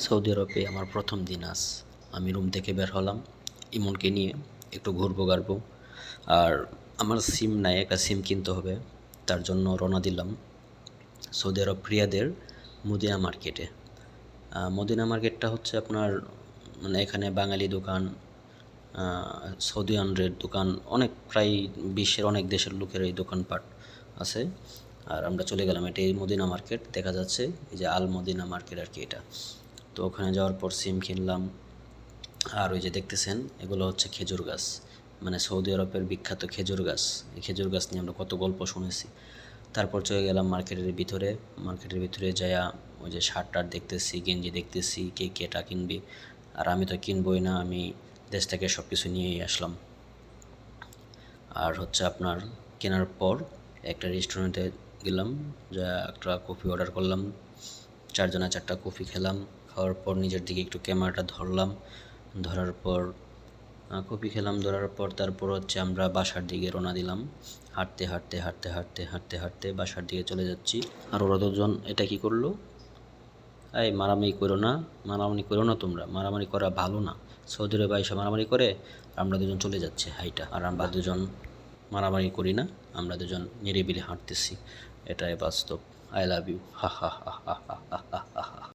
Saudi আরবে আমার প্রথম দিন আজ। আমি রুম থেকে বের হলাম ইমনকে নিয়ে একটু ঘুরবো ঘারবো। আর আমার সিম নাই, একটা সিম কিনতে হবে। তার জন্য রওনা দিলাম সৌদি আরব রিয়াদের মদিনা মার্কেটে। মদিনা মার্কেটটা হচ্ছে আপনার মানে এখানে বাঙালি দোকান, সৌদিয়ানদের দোকান, অনেক প্রায় বিশ্বের অনেক দেশের লোকের এই দোকানপাট আছে। আর আমরা চলে গেলাম, এটা এই মদিনা মার্কেট দেখা যাচ্ছে, এই যে আল মদিনা মার্কেট আর কি এটা। তো ওখানে যাওয়ার পর সিম কিনলাম। আর ওই যে দেখতেছেন এগুলো হচ্ছে খেজুর গাছ, মানে সৌদি আরবের বিখ্যাত খেজুর গাছ। এই খেজুর গাছ নিয়ে আমরা কত গল্প শুনেছি। তারপর চলে গেলাম মার্কেটের ভিতরে যায়া ওই যে শার্ট টার্ট দেখতেছি, গেঞ্জি দেখতেছি, কে কেটা কিনবি। আর আমি তো কিনবই না, আমি দেশ থেকে সব কিছু নিয়েই আসলাম। আর হচ্ছে আপনার কেনার পর একটা রেস্টুরেন্টে গেলাম, যা একটা কফি অর্ডার করলাম। চারজনে চারটা কফি খেলাম। খাওয়ার পর নিজের দিকে একটু ক্যামেরাটা ধরলাম। ধরার পর কফি খেলাম। ধরার পর তারপর হচ্ছে আমরা বাসার দিকে রওনা দিলাম। হাঁটতে হাঁটতে হাঁটতে হাঁটতে হাঁটতে হাঁটতে বাসার দিকে চলে যাচ্ছি। আর ওরা দুজন এটা কি করলো, এই মারামারি করো না, মারামারি করো না, তোমরা মারামারি করা ভালো না। সৌদি আরবে এসে মারামারি করে। আমরা দুজন চলে যাচ্ছি হাইটা, আর আমরা দুজন মারামারি করি না, আমরা দুজন নিরিবিলি হাঁটতেছি। এটাই বাস্তব। আই লাভ ইউ, হা হা হা হা হা হা হা।